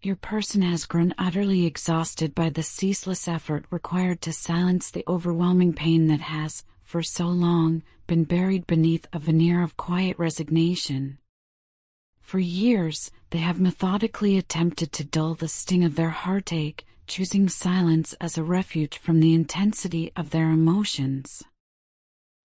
Your person has grown utterly exhausted by the ceaseless effort required to silence the overwhelming pain that has, for so long, been buried beneath a veneer of quiet resignation. For years, they have methodically attempted to dull the sting of their heartache, choosing silence as a refuge from the intensity of their emotions.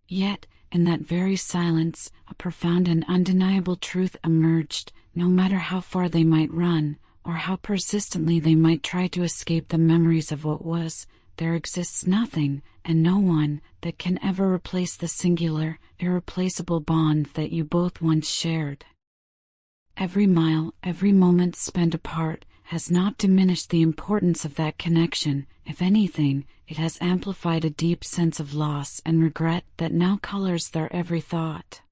Yet, in that very silence, a profound and undeniable truth emerged. No matter how far they might run, or how persistently they might try to escape the memories of what was, there exists nothing, and no one, that can ever replace the singular, irreplaceable bond that you both once shared. Every mile, every moment spent apart, has not diminished the importance of that connection. If anything, it has amplified a deep sense of loss and regret that now colors their every thought.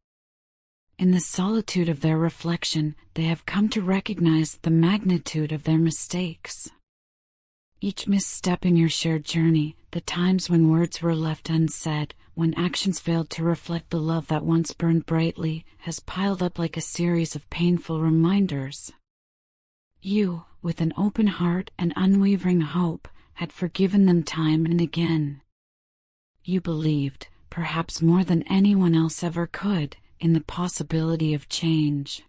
In the solitude of their reflection, they have come to recognize the magnitude of their mistakes. Each misstep in your shared journey, the times when words were left unsaid, when actions failed to reflect the love that once burned brightly, has piled up like a series of painful reminders. You, with an open heart and unwavering hope, had forgiven them time and again. You believed, perhaps more than anyone else ever could, in the possibility of change.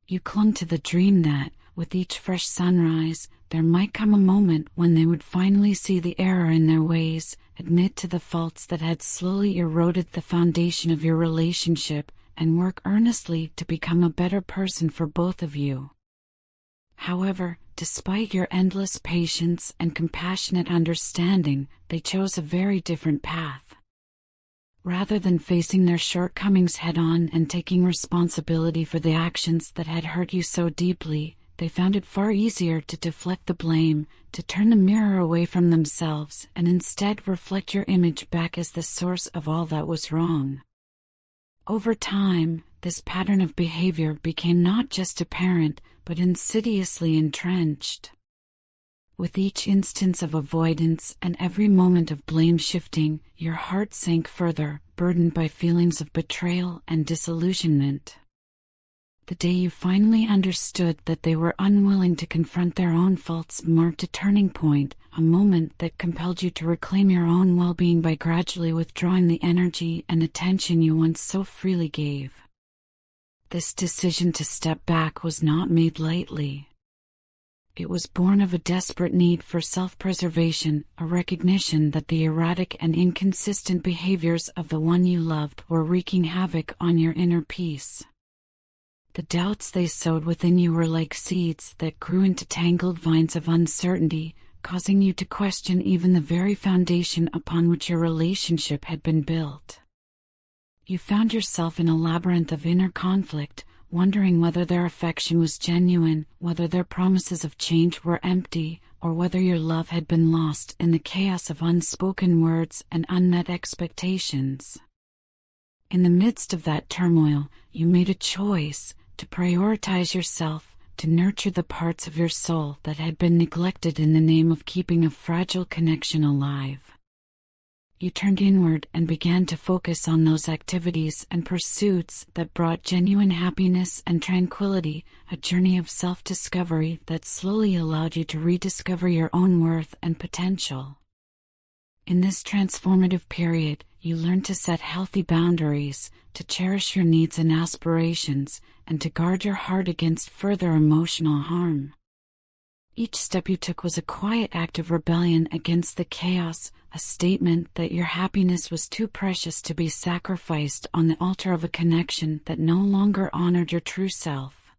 You clung to the dream that, with each fresh sunrise, there might come a moment when they would finally see the error in their ways, admit to the faults that had slowly eroded the foundation of your relationship, and work earnestly to become a better person for both of you. However, despite your endless patience and compassionate understanding, they chose a very different path. Rather than facing their shortcomings head-on and taking responsibility for the actions that had hurt you so deeply, they found it far easier to deflect the blame, to turn the mirror away from themselves, and instead reflect your image back as the source of all that was wrong. Over time, this pattern of behavior became not just apparent, but insidiously entrenched. With each instance of avoidance and every moment of blame shifting, your heart sank further, burdened by feelings of betrayal and disillusionment. The day you finally understood that they were unwilling to confront their own faults marked a turning point, a moment that compelled you to reclaim your own well-being by gradually withdrawing the energy and attention you once so freely gave. This decision to step back was not made lightly. It was born of a desperate need for self-preservation, a recognition that the erratic and inconsistent behaviors of the one you loved were wreaking havoc on your inner peace. The doubts they sowed within you were like seeds that grew into tangled vines of uncertainty, causing you to question even the very foundation upon which your relationship had been built. You found yourself in a labyrinth of inner conflict, wondering whether their affection was genuine, whether their promises of change were empty, or whether your love had been lost in the chaos of unspoken words and unmet expectations. In the midst of that turmoil, you made a choice to prioritize yourself, to nurture the parts of your soul that had been neglected in the name of keeping a fragile connection alive. You turned inward and began to focus on those activities and pursuits that brought genuine happiness and tranquility, a journey of self-discovery that slowly allowed you to rediscover your own worth and potential. In this transformative period, you learned to set healthy boundaries, to cherish your needs and aspirations, and to guard your heart against further emotional harm. Each step you took was a quiet act of rebellion against the chaos, a statement that your happiness was too precious to be sacrificed on the altar of a connection that no longer honored your true self.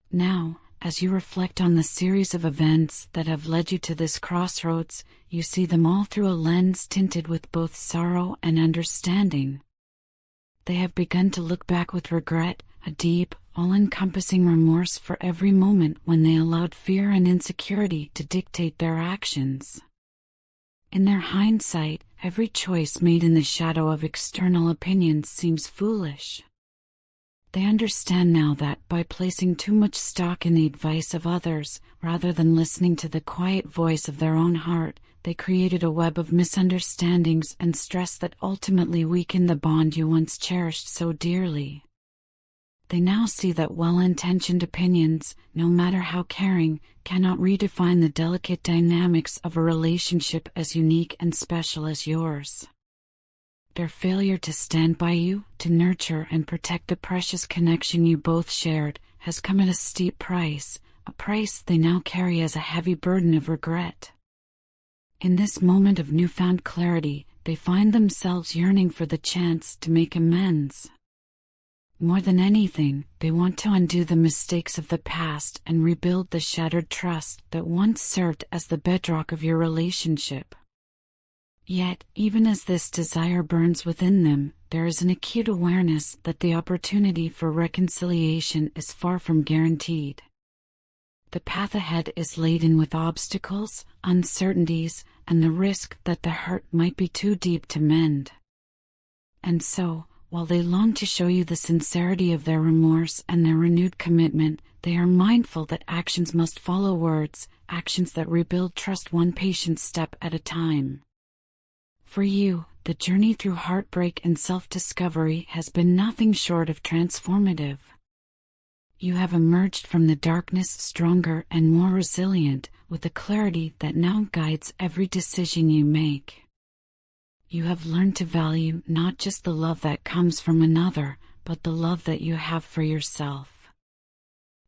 Now, as you reflect on the series of events that have led you to this crossroads, you see them all through a lens tinted with both sorrow and understanding. They have begun to look back with regret, a deep, all-encompassing remorse for every moment when they allowed fear and insecurity to dictate their actions. In their hindsight, every choice made in the shadow of external opinions seems foolish. They understand now that by placing too much stock in the advice of others, rather than listening to the quiet voice of their own heart, they created a web of misunderstandings and stress that ultimately weakened the bond you once cherished so dearly. they now see that well-intentioned opinions, no matter how caring, cannot redefine the delicate dynamics of a relationship as unique and special as yours. Their failure to stand by you, to nurture and protect the precious connection you both shared, has come at a steep price, a price they now carry as a heavy burden of regret. In this moment of newfound clarity, they find themselves yearning for the chance to make amends. More than anything, they want to undo the mistakes of the past and rebuild the shattered trust that once served as the bedrock of your relationship. Yet, even as this desire burns within them, there is an acute awareness that the opportunity for reconciliation is far from guaranteed. The path ahead is laden with obstacles, uncertainties, and the risk that the hurt might be too deep to mend. And so, while they long to show you the sincerity of their remorse and their renewed commitment, they are mindful that actions must follow words, actions that rebuild trust one patient step at a time. For you, the journey through heartbreak and self-discovery has been nothing short of transformative. You have emerged from the darkness stronger and more resilient, with a clarity that now guides every decision you make. You have learned to value not just the love that comes from another, but the love that you have for yourself.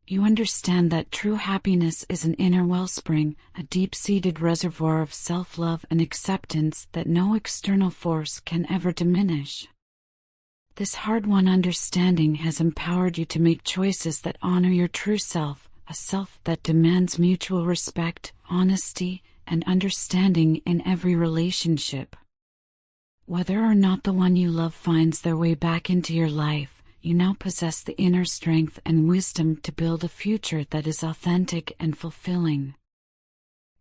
You understand that true happiness is an inner wellspring, a deep-seated reservoir of self-love and acceptance that no external force can ever diminish. This hard-won understanding has empowered you to make choices that honor your true self, a self that demands mutual respect, honesty, and understanding in every relationship. Whether or not the one you love finds their way back into your life, you now possess the inner strength and wisdom to build a future that is authentic and fulfilling.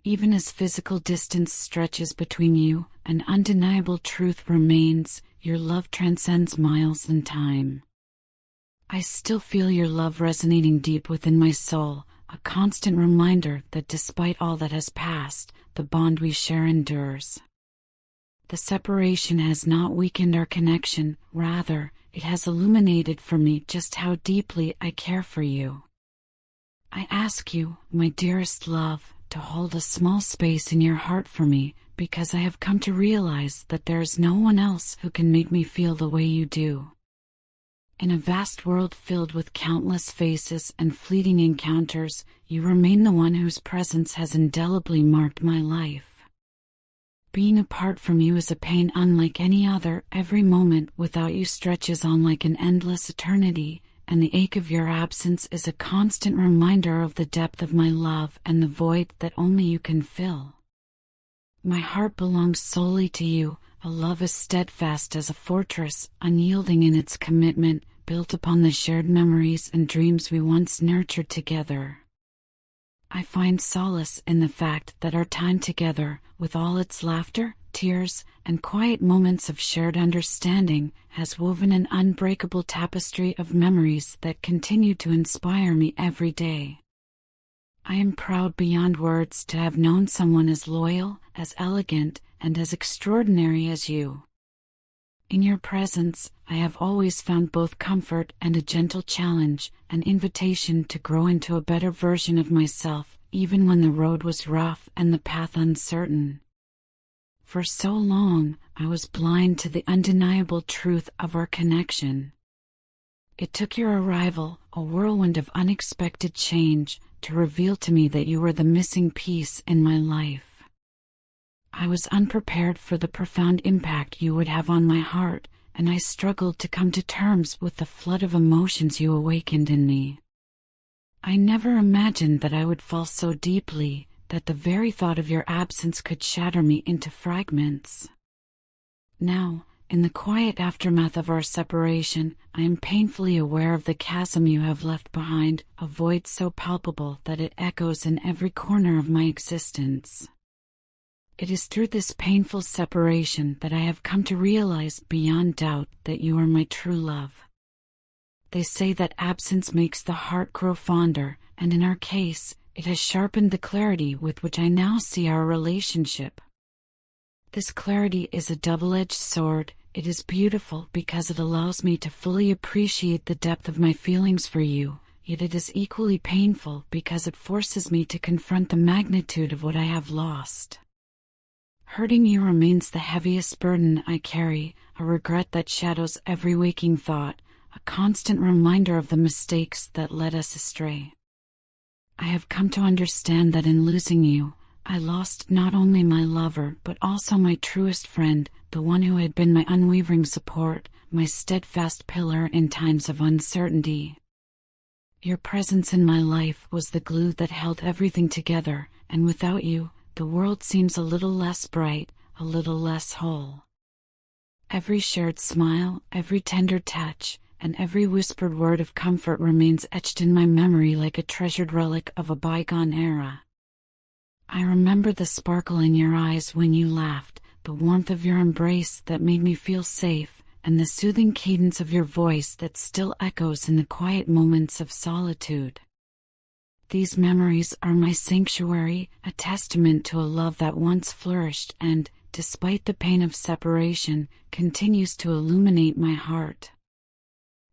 Even as physical distance stretches between you, an undeniable truth remains: your love transcends miles and time. I still feel your love resonating deep within my soul, a constant reminder that despite all that has passed, the bond we share endures. The separation has not weakened our connection, rather, it has illuminated for me just how deeply I care for you. I ask you, my dearest love, to hold a small space in your heart for me, because I have come to realize that there is no one else who can make me feel the way you do. In a vast world filled with countless faces and fleeting encounters, you remain the one whose presence has indelibly marked my life. Being apart from you is a pain unlike any other. Every moment without you stretches on like an endless eternity, and the ache of your absence is a constant reminder of the depth of my love and the void that only you can fill. My heart belongs solely to you, a love as steadfast as a fortress, unyielding in its commitment, built upon the shared memories and dreams we once nurtured together. I find solace in the fact that our time together, with all its laughter, tears, and quiet moments of shared understanding, has woven an unbreakable tapestry of memories that continue to inspire me every day. I am proud beyond words to have known someone as loyal, as elegant, and as extraordinary as you. In your presence, I have always found both comfort and a gentle challenge, an invitation to grow into a better version of myself, even when the road was rough and the path uncertain. For so long, I was blind to the undeniable truth of our connection. It took your arrival, a whirlwind of unexpected change, to reveal to me that you were the missing piece in my life. I was unprepared for the profound impact you would have on my heart, and I struggled to come to terms with the flood of emotions you awakened in me. I never imagined that I would fall so deeply, that the very thought of your absence could shatter me into fragments. Now, in the quiet aftermath of our separation, I am painfully aware of the chasm you have left behind, a void so palpable that it echoes in every corner of my existence. It is through this painful separation that I have come to realize beyond doubt that you are my true love. They say that absence makes the heart grow fonder, and in our case, it has sharpened the clarity with which I now see our relationship. This clarity is a double-edged sword. It is beautiful because it allows me to fully appreciate the depth of my feelings for you, yet it is equally painful because it forces me to confront the magnitude of what I have lost. Hurting you remains the heaviest burden I carry, a regret that shadows every waking thought, a constant reminder of the mistakes that led us astray. I have come to understand that in losing you, I lost not only my lover but also my truest friend, the one who had been my unwavering support, my steadfast pillar in times of uncertainty. Your presence in my life was the glue that held everything together, and without you, the world seems a little less bright, a little less whole. Every shared smile, every tender touch, and every whispered word of comfort remains etched in my memory like a treasured relic of a bygone era. I remember the sparkle in your eyes when you laughed, the warmth of your embrace that made me feel safe, and the soothing cadence of your voice that still echoes in the quiet moments of solitude. These memories are my sanctuary, a testament to a love that once flourished and, despite the pain of separation, continues to illuminate my heart.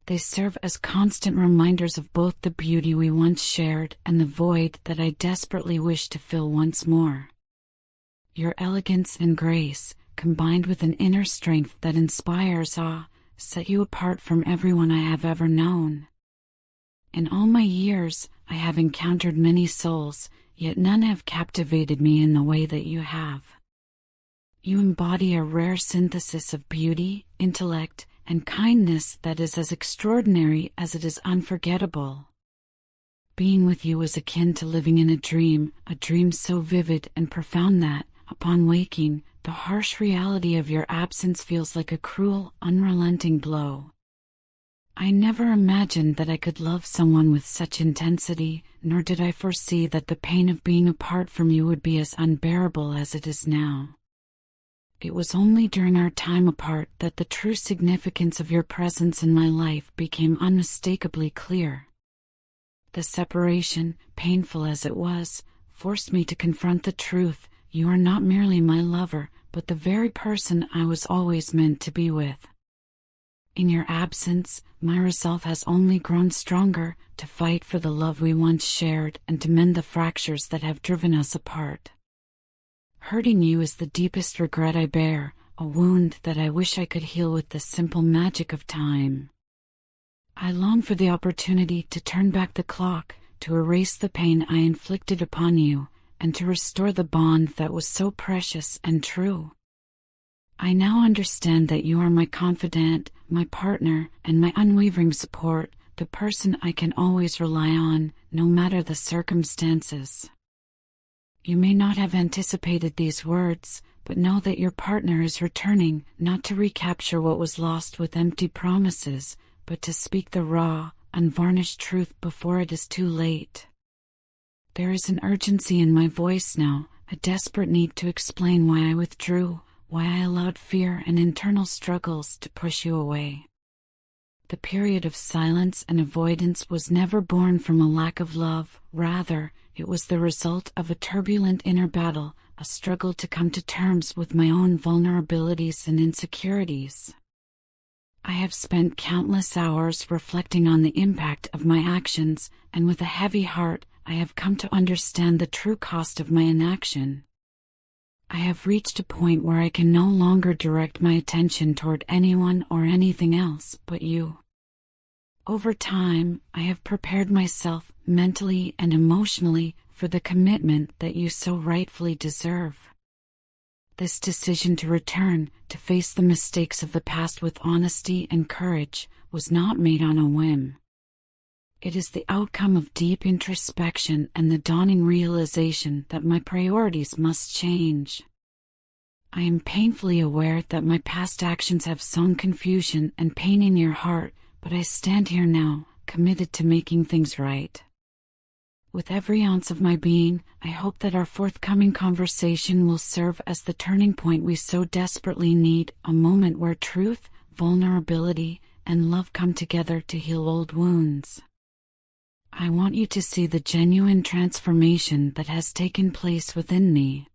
They serve as constant reminders of both the beauty we once shared and the void that I desperately wish to fill once more. Your elegance and grace, combined with an inner strength that inspires awe, set you apart from everyone I have ever known. In all my years, I have encountered many souls, yet none have captivated me in the way that you have. You embody a rare synthesis of beauty, intellect, and kindness that is as extraordinary as it is unforgettable. Being with you is akin to living in a dream so vivid and profound that, upon waking, the harsh reality of your absence feels like a cruel, unrelenting blow. I never imagined that I could love someone with such intensity, nor did I foresee that the pain of being apart from you would be as unbearable as it is now. It was only during our time apart that the true significance of your presence in my life became unmistakably clear. The separation, painful as it was, forced me to confront the truth: you are not merely my lover, but the very person I was always meant to be with. In your absence, my resolve has only grown stronger, to fight for the love we once shared and to mend the fractures that have driven us apart. Hurting you is the deepest regret I bear, a wound that I wish I could heal with the simple magic of time. I long for the opportunity to turn back the clock, to erase the pain I inflicted upon you, and to restore the bond that was so precious and true. I now understand that you are my confidant, my partner, and my unwavering support, the person I can always rely on, no matter the circumstances. You may not have anticipated these words, but know that your partner is returning, not to recapture what was lost with empty promises, but to speak the raw, unvarnished truth before it is too late. There is an urgency in my voice now, a desperate need to explain why I withdrew, why I allowed fear and internal struggles to push you away. The period of silence and avoidance was never born from a lack of love, rather, it was the result of a turbulent inner battle, a struggle to come to terms with my own vulnerabilities and insecurities. I have spent countless hours reflecting on the impact of my actions, and with a heavy heart, I have come to understand the true cost of my inaction. I have reached a point where I can no longer direct my attention toward anyone or anything else but you. Over time, I have prepared myself, mentally and emotionally, for the commitment that you so rightfully deserve. This decision to return, to face the mistakes of the past with honesty and courage, was not made on a whim. It is the outcome of deep introspection and the dawning realization that my priorities must change. I am painfully aware that my past actions have sown confusion and pain in your heart, but I stand here now, committed to making things right. With every ounce of my being, I hope that our forthcoming conversation will serve as the turning point we so desperately need, a moment where truth, vulnerability, and love come together to heal old wounds. I want you to see the genuine transformation that has taken place within me.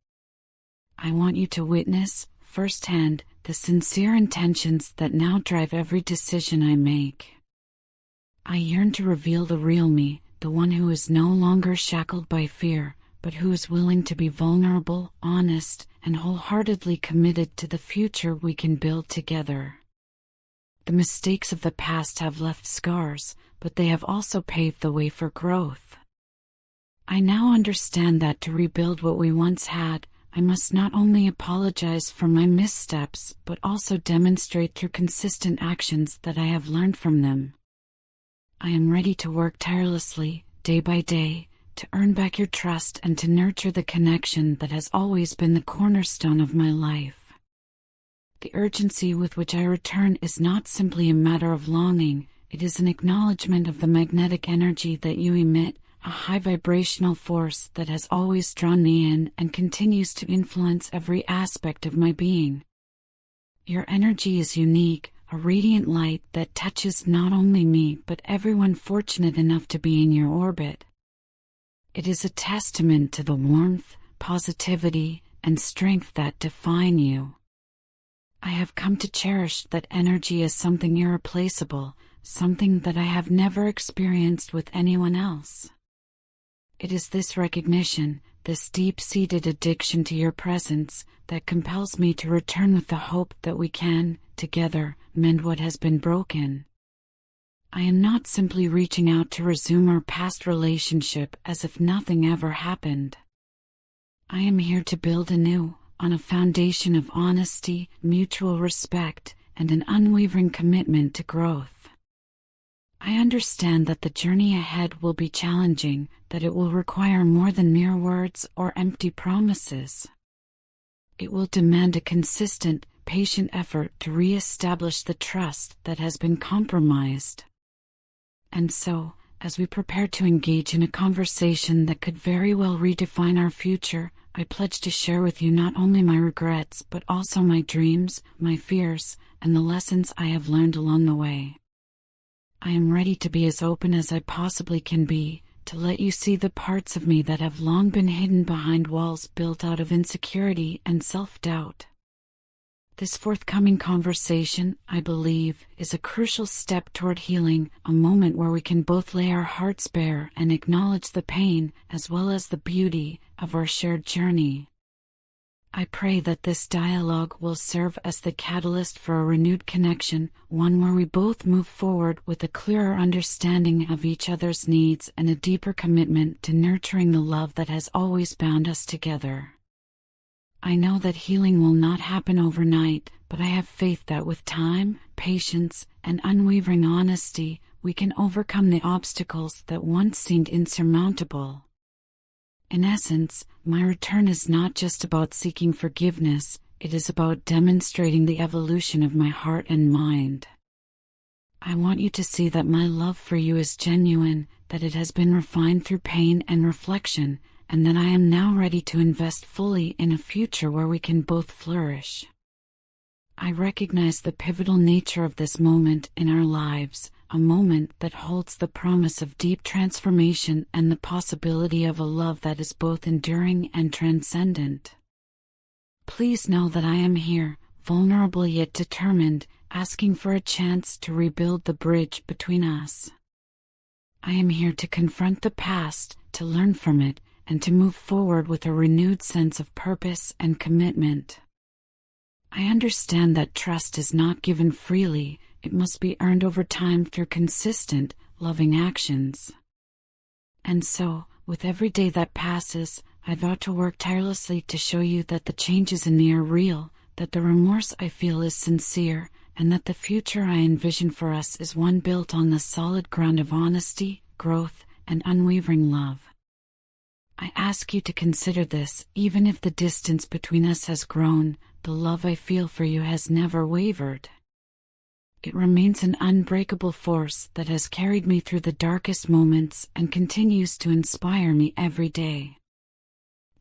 I want you to witness, firsthand, the sincere intentions that now drive every decision I make. I yearn to reveal the real me, the one who is no longer shackled by fear, but who is willing to be vulnerable, honest, and wholeheartedly committed to the future we can build together. The mistakes of the past have left scars, but they have also paved the way for growth. I now understand that to rebuild what we once had, I must not only apologize for my missteps, but also demonstrate through consistent actions that I have learned from them. I am ready to work tirelessly, day by day, to earn back your trust and to nurture the connection that has always been the cornerstone of my life. The urgency with which I return is not simply a matter of longing, it is an acknowledgement of the magnetic energy that you emit, a high vibrational force that has always drawn me in and continues to influence every aspect of my being. Your energy is unique, a radiant light that touches not only me but everyone fortunate enough to be in your orbit. It is a testament to the warmth, positivity, and strength that define you. I have come to cherish that energy as something irreplaceable, something that I have never experienced with anyone else. It is this recognition, this deep-seated addiction to your presence, that compels me to return with the hope that we can, together, mend what has been broken. I am not simply reaching out to resume our past relationship as if nothing ever happened. I am here to build anew, on a foundation of honesty, mutual respect, and an unwavering commitment to growth. I understand that the journey ahead will be challenging, that it will require more than mere words or empty promises. It will demand a consistent, patient effort to re-establish the trust that has been compromised. And so, as we prepare to engage in a conversation that could very well redefine our future, I pledge to share with you not only my regrets but also my dreams, my fears, and the lessons I have learned along the way. I am ready to be as open as I possibly can be, to let you see the parts of me that have long been hidden behind walls built out of insecurity and self-doubt. This forthcoming conversation, I believe, is a crucial step toward healing, a moment where we can both lay our hearts bare and acknowledge the pain, as well as the beauty, of our shared journey. I pray that this dialogue will serve as the catalyst for a renewed connection, one where we both move forward with a clearer understanding of each other's needs and a deeper commitment to nurturing the love that has always bound us together. I know that healing will not happen overnight, but I have faith that with time, patience, and unwavering honesty, we can overcome the obstacles that once seemed insurmountable. In essence, my return is not just about seeking forgiveness, it is about demonstrating the evolution of my heart and mind. I want you to see that my love for you is genuine, that it has been refined through pain and reflection, and that I am now ready to invest fully in a future where we can both flourish. I recognize the pivotal nature of this moment in our lives, a moment that holds the promise of deep transformation and the possibility of a love that is both enduring and transcendent. Please know that I am here, vulnerable yet determined, asking for a chance to rebuild the bridge between us. I am here to confront the past, to learn from it, and to move forward with a renewed sense of purpose and commitment. I understand that trust is not given freely, it must be earned over time through consistent, loving actions. And so, with every day that passes, I vow to work tirelessly to show you that the changes in me are real, that the remorse I feel is sincere, and that the future I envision for us is one built on the solid ground of honesty, growth, and unwavering love. I ask you to consider this, even if the distance between us has grown, the love I feel for you has never wavered. It remains an unbreakable force that has carried me through the darkest moments and continues to inspire me every day.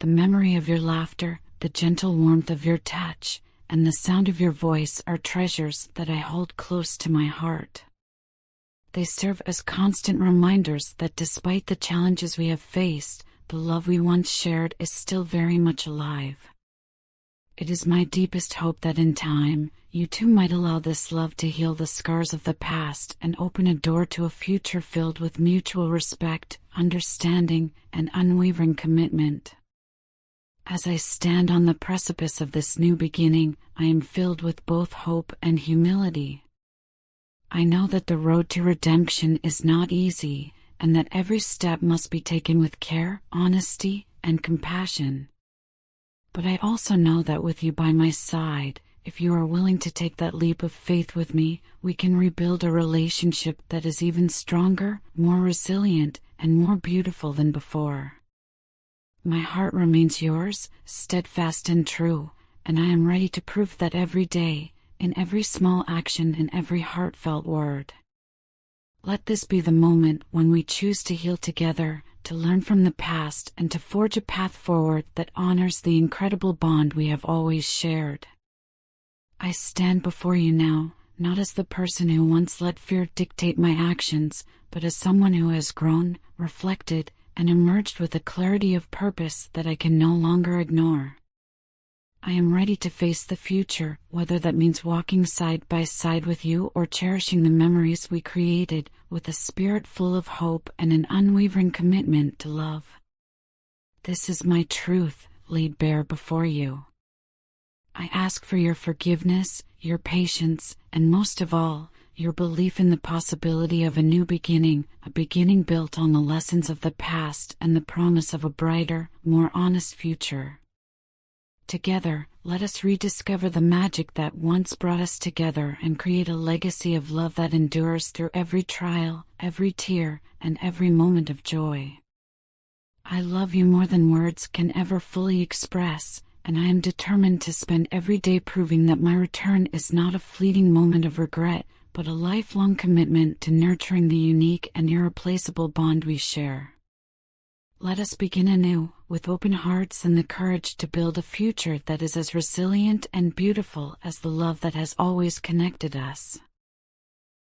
The memory of your laughter, the gentle warmth of your touch, and the sound of your voice are treasures that I hold close to my heart. They serve as constant reminders that despite the challenges we have faced, the love we once shared is still very much alive. It is my deepest hope that in time, you too might allow this love to heal the scars of the past and open a door to a future filled with mutual respect, understanding, and unwavering commitment. As I stand on the precipice of this new beginning, I am filled with both hope and humility. I know that the road to redemption is not easy, and that every step must be taken with care, honesty, and compassion. But I also know that with you by my side, if you are willing to take that leap of faith with me, we can rebuild a relationship that is even stronger, more resilient, and more beautiful than before. My heart remains yours, steadfast and true, and I am ready to prove that every day, in every small action and every heartfelt word. Let this be the moment when we choose to heal together, to learn from the past, and to forge a path forward that honors the incredible bond we have always shared. I stand before you now, not as the person who once let fear dictate my actions, but as someone who has grown, reflected, and emerged with a clarity of purpose that I can no longer ignore. I am ready to face the future, whether that means walking side by side with you or cherishing the memories we created, with a spirit full of hope and an unwavering commitment to love. This is my truth, laid bare before you. I ask for your forgiveness, your patience, and most of all, your belief in the possibility of a new beginning, a beginning built on the lessons of the past and the promise of a brighter, more honest future. Together, let us rediscover the magic that once brought us together and create a legacy of love that endures through every trial, every tear, and every moment of joy. I love you more than words can ever fully express, and I am determined to spend every day proving that my return is not a fleeting moment of regret, but a lifelong commitment to nurturing the unique and irreplaceable bond we share. Let us begin anew, with open hearts and the courage to build a future that is as resilient and beautiful as the love that has always connected us.